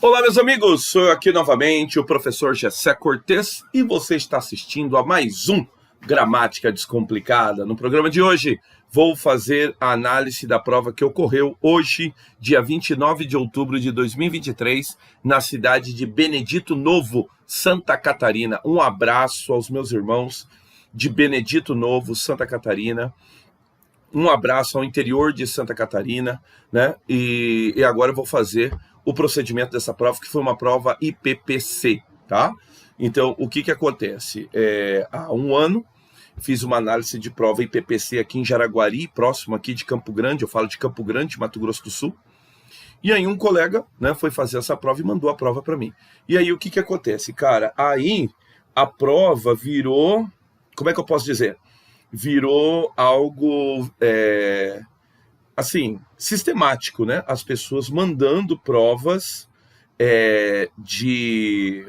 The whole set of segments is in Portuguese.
Olá, meus amigos, sou eu aqui novamente, o professor Gessé Cortez, e você está assistindo a mais um Gramática Descomplicada. No programa de hoje, vou fazer a análise da prova que ocorreu hoje, dia 29 de outubro de 2023, na cidade de Benedito Novo, Santa Catarina. Um abraço aos meus irmãos de Benedito Novo, Santa Catarina. Um abraço ao interior de Santa Catarina, né? E agora eu vou fazer o procedimento dessa prova, que foi uma prova IPPC, tá? Então, o que acontece? Há um ano, fiz uma análise de prova IPPC aqui em Jaraguari, próximo aqui de Campo Grande, eu falo de Campo Grande, Mato Grosso do Sul, e aí um colega, né, foi fazer essa prova e mandou a prova para mim. E aí o que acontece? Cara, aí a prova virou, como é que eu posso dizer? Virou algo, assim, sistemático, né? As pessoas mandando provas de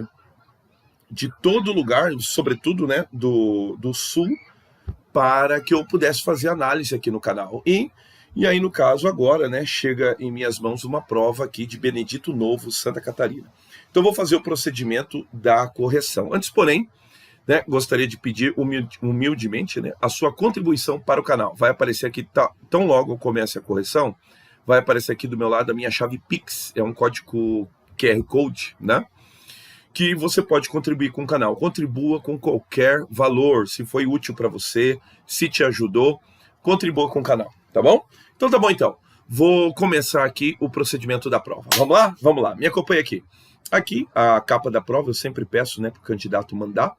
todo lugar, sobretudo, né, do Sul, para que eu pudesse fazer análise aqui no canal. E aí, no caso, agora, né, chega em minhas mãos uma prova aqui de Benedito Novo, Santa Catarina. Então, vou fazer o procedimento da correção. Antes, porém, né, gostaria de pedir humildemente, né, a sua contribuição para o canal. Vai aparecer aqui, tão logo eu comece a correção, vai aparecer aqui do meu lado a minha chave Pix, é um código QR Code, né, que você pode contribuir com o canal. Contribua com qualquer valor, se foi útil para você, se te ajudou, contribua com o canal, tá bom? Então tá bom, então. Vou começar aqui o procedimento da prova. Vamos lá? Vamos lá, me acompanha aqui. Aqui, a capa da prova, eu sempre peço, né, para o candidato mandar.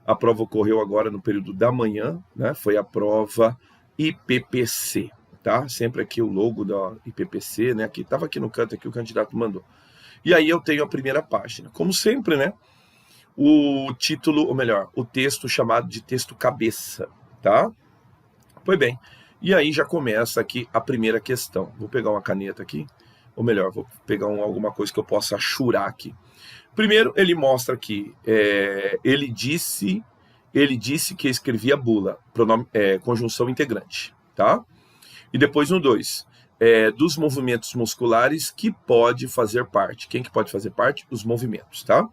A prova ocorreu agora no período da manhã, né? Foi a prova IPPC, tá? Sempre aqui o logo da IPPC, né? Aqui, estava aqui no canto, aqui o candidato mandou. E aí eu tenho a primeira página. Como sempre, né? O título, ou melhor, o texto chamado de texto cabeça, tá? Pois bem, e aí já começa aqui a primeira questão. Vou pegar uma caneta aqui, ou melhor, vou pegar alguma coisa que eu possa achurar aqui. Primeiro, ele mostra que ele disse que escrevia bula, pronome, conjunção integrante, tá? E depois no 2, dos movimentos musculares que pode fazer parte. Quem que pode fazer parte? Os movimentos, tá?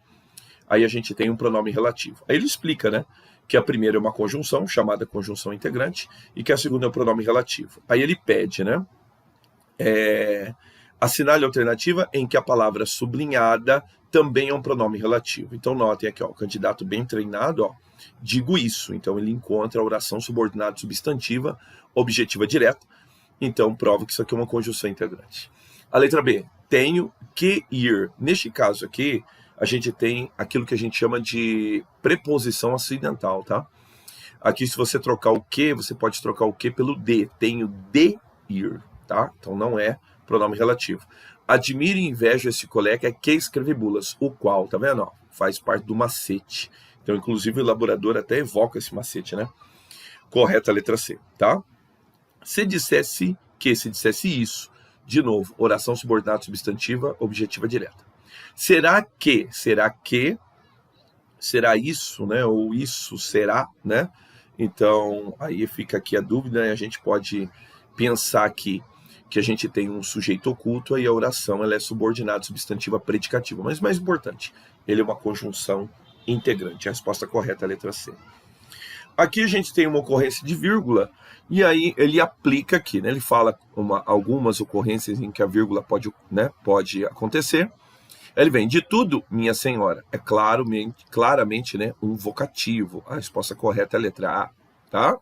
Aí a gente tem um pronome relativo. Aí ele explica, né, que a primeira é uma conjunção, chamada conjunção integrante, e que a segunda é o pronome relativo. Aí ele pede, né, assinale a alternativa em que a palavra sublinhada também é um pronome relativo. Então notem aqui, ó, o candidato bem treinado, ó, digo isso. Então ele encontra a oração subordinada substantiva, objetiva direta. Então prova que isso aqui é uma conjunção integrante. A letra B, tenho que ir. Neste caso aqui, a gente tem aquilo que a gente chama de preposição acidental, tá? Aqui, se você trocar o que, você pode trocar o que pelo de. Tenho de ir, tá? Então não é pronome relativo. Admiro e invejo esse colega que escreve bulas, o qual, tá vendo? Ó, faz parte do macete. Então, inclusive, o elaborador até evoca esse macete, né? Correta a letra C, tá? Se dissesse isso, de novo, oração subordinada substantiva, objetiva direta. Será isso, né? Ou isso será, né? Então, aí fica aqui a dúvida, né? A gente pode pensar aqui que a gente tem um sujeito oculto, aí a oração ela é subordinada substantiva predicativa. Mas mais importante, ele é uma conjunção integrante. A resposta correta é a letra C. Aqui a gente tem uma ocorrência de vírgula, e aí ele aplica aqui, né? Ele fala algumas ocorrências em que a vírgula pode acontecer. Ele vem, de tudo, minha senhora. É claramente, né, um vocativo. A resposta correta é a letra A, tá?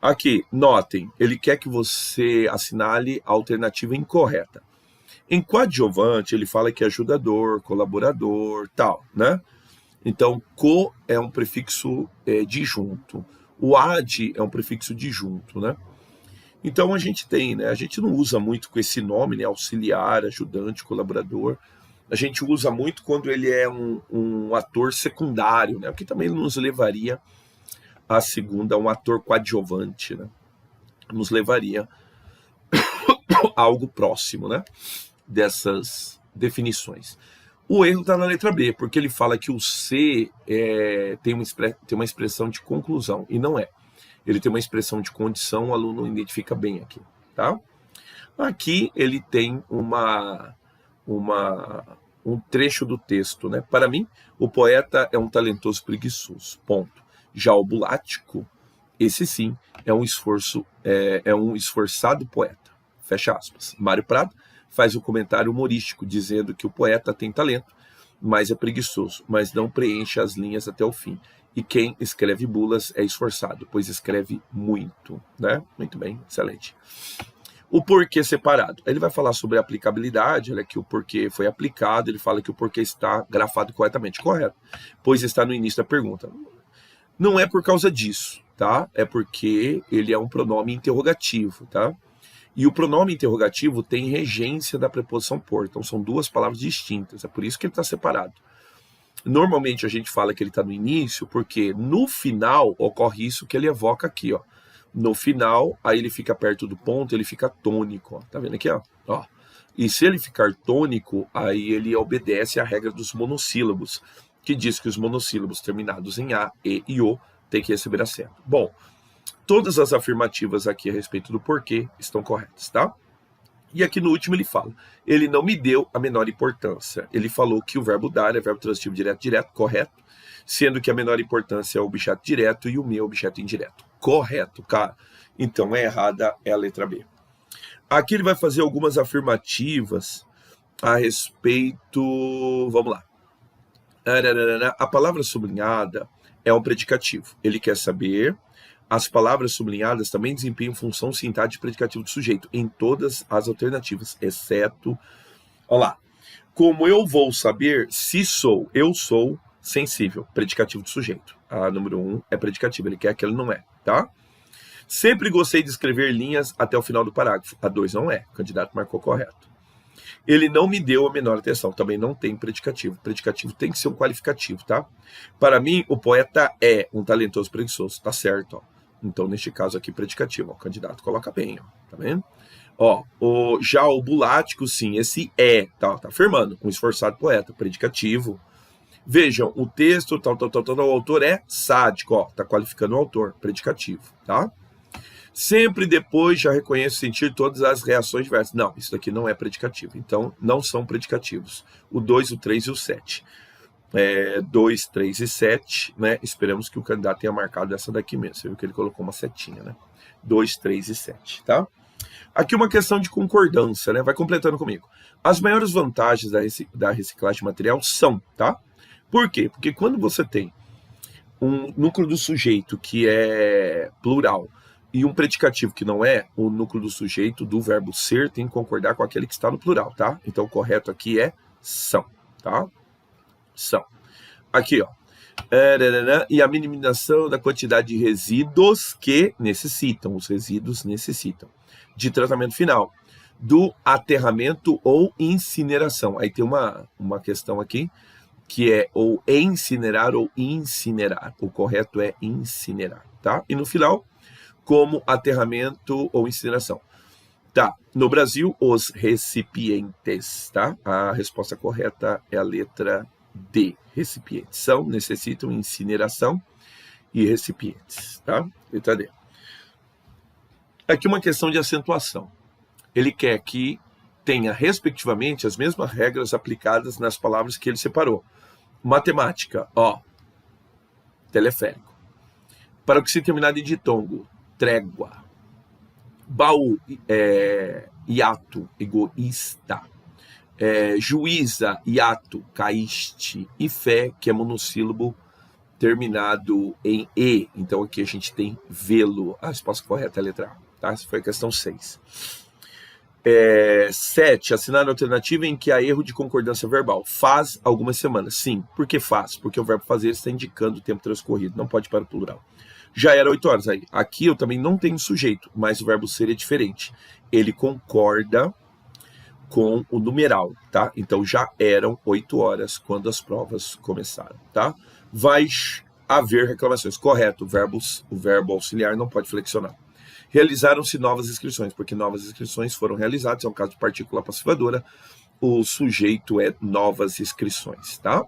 Aqui, notem, ele quer que você assinale a alternativa incorreta. Em coadjuvante, ele fala que é ajudador, colaborador, tal, né? Então, co é um prefixo disjunto. O ad é um prefixo disjunto, né? Então, a gente tem, né? A gente não usa muito com esse nome, né? Auxiliar, ajudante, colaborador. A gente usa muito quando ele é um ator secundário, né? O que também nos levaria a segunda, um ator coadjuvante, né? Nos levaria a algo próximo, né? Dessas definições. O erro está na letra B, porque ele fala que o C tem uma expressão de conclusão, e não é. Ele tem uma expressão de condição, o aluno identifica bem aqui, tá? Aqui ele tem um trecho do texto, né? Para mim, o poeta é um talentoso preguiçoso, ponto. Já o bulático, esse sim, é um esforçado poeta, fecha aspas. Mário Prado faz um comentário humorístico dizendo que o poeta tem talento, mas é preguiçoso, mas não preenche as linhas até o fim. E quem escreve bulas é esforçado, pois escreve muito, né? Muito bem, excelente. O porquê separado. Ele vai falar sobre a aplicabilidade, que o porquê foi aplicado, ele fala que o porquê está grafado corretamente. Correto, pois está no início da pergunta. Não é por causa disso, tá? É porque ele é um pronome interrogativo, tá? E o pronome interrogativo tem regência da preposição por, então são duas palavras distintas, é por isso que ele está separado. Normalmente a gente fala que ele está no início, porque no final ocorre isso que ele evoca aqui, ó. No final, aí ele fica perto do ponto, ele fica tônico, ó. Tá vendo aqui, ó? E se ele ficar tônico, aí ele obedece à regra dos monossílabos, que diz que os monossílabos terminados em A, E e O tem que receber acento. Bom, todas as afirmativas aqui a respeito do porquê estão corretas, tá? E aqui no último ele fala, ele não me deu a menor importância. Ele falou que o verbo dar é verbo transitivo direto, correto, sendo que a menor importância é o objeto direto e o meu objeto indireto. Correto, cara. Então é errada, é a letra B. Aqui ele vai fazer algumas afirmativas a respeito... Vamos lá. A palavra sublinhada é um predicativo. Ele quer saber... As palavras sublinhadas também desempenham função sintática de predicativo do sujeito em todas as alternativas, exceto... Olha lá. Como eu vou saber se sou, eu sou sensível, predicativo do sujeito. A número 1 é predicativo, ele quer que ele não é, tá? Sempre gostei de escrever linhas até o final do parágrafo. A 2 não é, o candidato marcou correto. Ele não me deu a menor atenção, também não tem predicativo. Predicativo tem que ser um qualificativo, tá? Para mim, o poeta é um talentoso preguiçoso, tá certo, ó. Então, neste caso aqui, predicativo, ó, o candidato coloca bem, ó, tá vendo? Ó, já o bulático, sim, esse é, tá afirmando, um esforçado poeta, predicativo. Vejam, o texto, o autor é sádico, ó, tá qualificando o autor, predicativo, tá? Sempre depois já reconheço sentir todas as reações diversas. Não, isso daqui não é predicativo, então não são predicativos. O 2, o 3 e o 7. 2, 3 e 7, né? Esperamos que o candidato tenha marcado essa daqui mesmo. Você viu que ele colocou uma setinha, né? 2, 3 e 7, tá? Aqui uma questão de concordância, né? Vai completando comigo. As maiores vantagens da reciclagem de material são, tá? Por quê? Porque quando você tem um núcleo do sujeito que é plural e um predicativo que não é, o núcleo do sujeito do verbo ser tem que concordar com aquele que está no plural, tá? Então o correto aqui é são, tá? São. Aqui, ó. E a minimização da quantidade de resíduos que necessitam, os resíduos necessitam, de tratamento final, do aterramento ou incineração. Aí tem uma questão aqui, que é ou incinerar ou incinerar. O correto é incinerar, tá? E no final, como aterramento ou incineração. Tá, no Brasil, os recipientes, tá? A resposta correta é a letra D. Recipientes são, necessitam incineração e recipientes, tá? Letra D. Aqui uma questão de acentuação. Ele quer que tenha, respectivamente, as mesmas regras aplicadas nas palavras que ele separou. Matemática, ó, teleférico. Para o que se terminar de ditongo, trégua. Baú, hiato, egoísta. Juíza, hiato, caíste. E fé, que é monossílabo terminado em E. Então aqui a gente tem vê-lo. A resposta correta é a letra A. Tá? Essa foi a questão 6. 7. Assinar a alternativa em que há erro de concordância verbal. Faz algumas semanas. Sim. Por que faz? Porque o verbo fazer está indicando o tempo transcorrido. Não pode ir para o plural. Já era 8 horas. Aí. Aqui eu também não tenho sujeito, mas o verbo ser é diferente. Ele concorda com o numeral, tá? Então já eram 8 horas quando as provas começaram, tá? Vai haver reclamações. Correto. O verbo auxiliar não pode flexionar. Realizaram-se novas inscrições, porque novas inscrições foram realizadas, é um caso de partícula passivadora, o sujeito é novas inscrições, tá?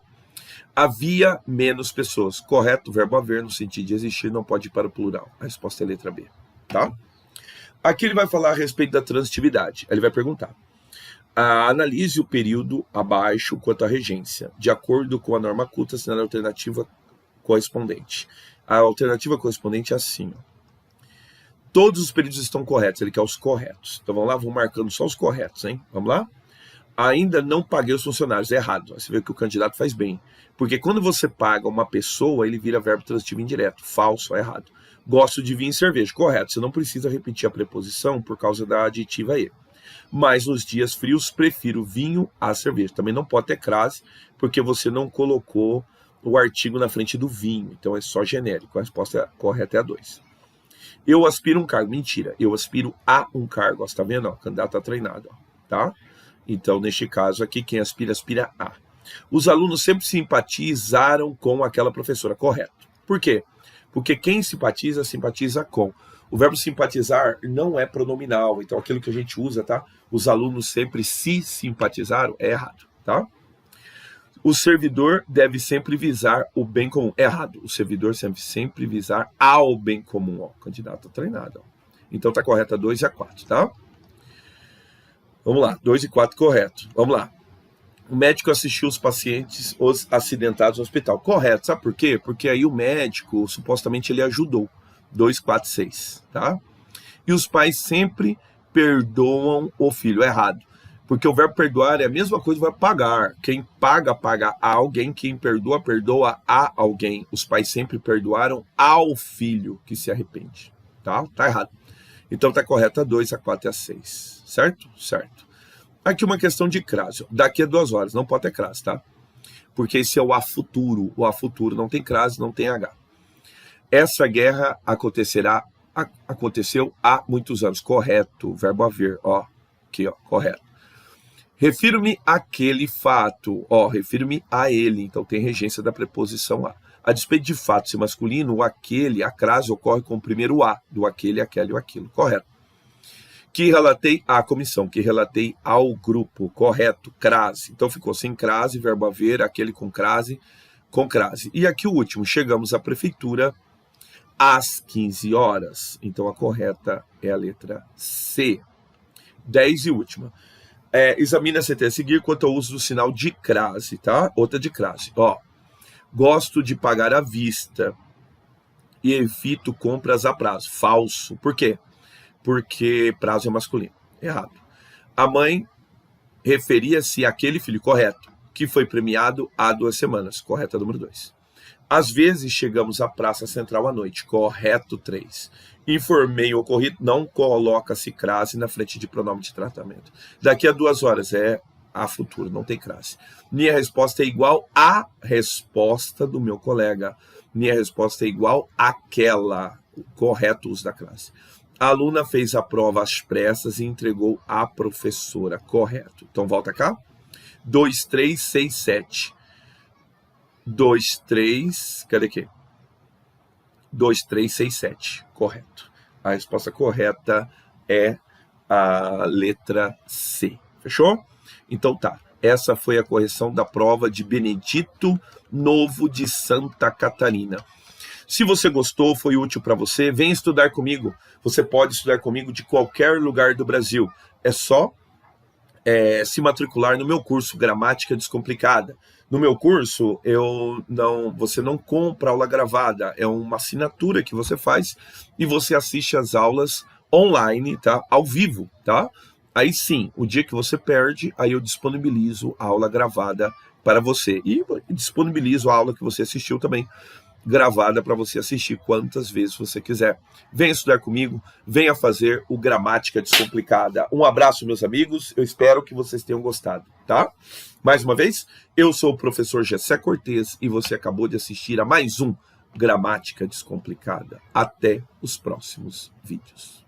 Havia menos pessoas, correto? O verbo haver, no sentido de existir, não pode ir para o plural. A resposta é a letra B, tá? Aqui ele vai falar a respeito da transitividade, ele vai perguntar. Analise o período abaixo quanto à regência, de acordo com a norma culta, assinale a alternativa correspondente. A alternativa correspondente é assim, ó. Todos os períodos estão corretos, ele quer os corretos. Então vamos lá, vamos marcando só os corretos, hein? Vamos lá? Ainda não paguei os funcionários, é errado. Você vê que o candidato faz bem. Porque quando você paga uma pessoa, ele vira verbo transitivo indireto. Falso, é errado. Gosto de vinho e cerveja, correto. Você não precisa repetir a preposição por causa da aditiva E. Mas nos dias frios, prefiro vinho à cerveja. Também não pode ter crase, porque você não colocou o artigo na frente do vinho. Então é só genérico. A resposta correta é a 2. Eu aspiro um cargo. Mentira. Eu aspiro a um cargo. Ó, você tá vendo? Ó, o candidato tá treinado. Ó, tá? Então, neste caso aqui, quem aspira, aspira a. Os alunos sempre simpatizaram com aquela professora. Correto. Por quê? Porque quem simpatiza, simpatiza com. O verbo simpatizar não é pronominal. Então, aquilo que a gente usa, tá? Os alunos sempre se simpatizaram, é errado, tá? O servidor deve sempre visar o bem comum. Errado. O servidor sempre visar ao bem comum. Ó, o candidato treinado. Ó. Então, tá correto a 2 e a 4, tá? Vamos lá, 2 e 4 correto. Vamos lá. O médico assistiu os pacientes, os acidentados no hospital. Correto, sabe por quê? Porque aí o médico, supostamente, ele ajudou. 2, 4, 6, tá? E os pais sempre perdoam o filho. Errado. Porque o verbo perdoar é a mesma coisa do verbo pagar. Quem paga, paga a alguém. Quem perdoa, perdoa a alguém. Os pais sempre perdoaram ao filho que se arrepende. Tá? Tá errado. Então tá correto a 2, a 4 e a 6. Certo? Certo. Aqui uma questão de crase. Daqui a 2 horas. Não pode ter crase, tá? Porque esse é o a futuro. O a futuro não tem crase, não tem H. Essa guerra aconteceu há muitos anos. Correto. Verbo haver. Ó. Aqui, ó. Correto. Refiro-me àquele fato. Ó. Refiro-me a ele. Então tem regência da preposição a. A despeito de fato ser masculino, o aquele, a crase ocorre com o primeiro a, do aquele, aquele ou aquilo. Correto. Que relatei à comissão, que relatei ao grupo. Correto. Crase. Então ficou sem crase, verbo haver, aquele com crase. E aqui o último, chegamos à prefeitura às 15 horas. Então a correta é a letra C. 10 e última. Examine a CT a seguir quanto ao uso do sinal de crase, tá? Outra de crase. Ó. Gosto de pagar à vista e evito compras a prazo. Falso. Por quê? Porque prazo é masculino. Errado. A mãe referia-se àquele filho, correto, que foi premiado há 2 semanas. Correta, número 2. Às vezes chegamos à Praça Central à noite. Correto, 3. Informei o ocorrido, não coloca-se crase na frente de pronome de tratamento. Daqui a 2 horas é a futuro, não tem crase. Minha resposta é igual à resposta do meu colega. Minha resposta é igual àquela. Correto uso da crase. A aluna fez a prova às pressas e entregou à professora. Correto. Então volta cá. 2, 3, 6, 7. 2, 3. Cadê aqui? 2, 3, 6, 7. Correto. A resposta correta é a letra C. Fechou? Então tá. Essa foi a correção da prova de Benedito Novo de Santa Catarina. Se você gostou, foi útil para você, vem estudar comigo. Você pode estudar comigo de qualquer lugar do Brasil. É só se matricular no meu curso Gramática Descomplicada. No meu curso, você não compra aula gravada, é uma assinatura que você faz e você assiste as aulas online, tá? Ao vivo, tá? Aí sim, o dia que você perde, aí eu disponibilizo a aula gravada para você. E disponibilizo a aula que você assistiu também, gravada para você assistir quantas vezes você quiser. Venha estudar comigo, venha fazer o Gramática Descomplicada. Um abraço, meus amigos, eu espero que vocês tenham gostado, tá? Mais uma vez, eu sou o professor Gessé Cortez e você acabou de assistir a mais um Gramática Descomplicada. Até os próximos vídeos.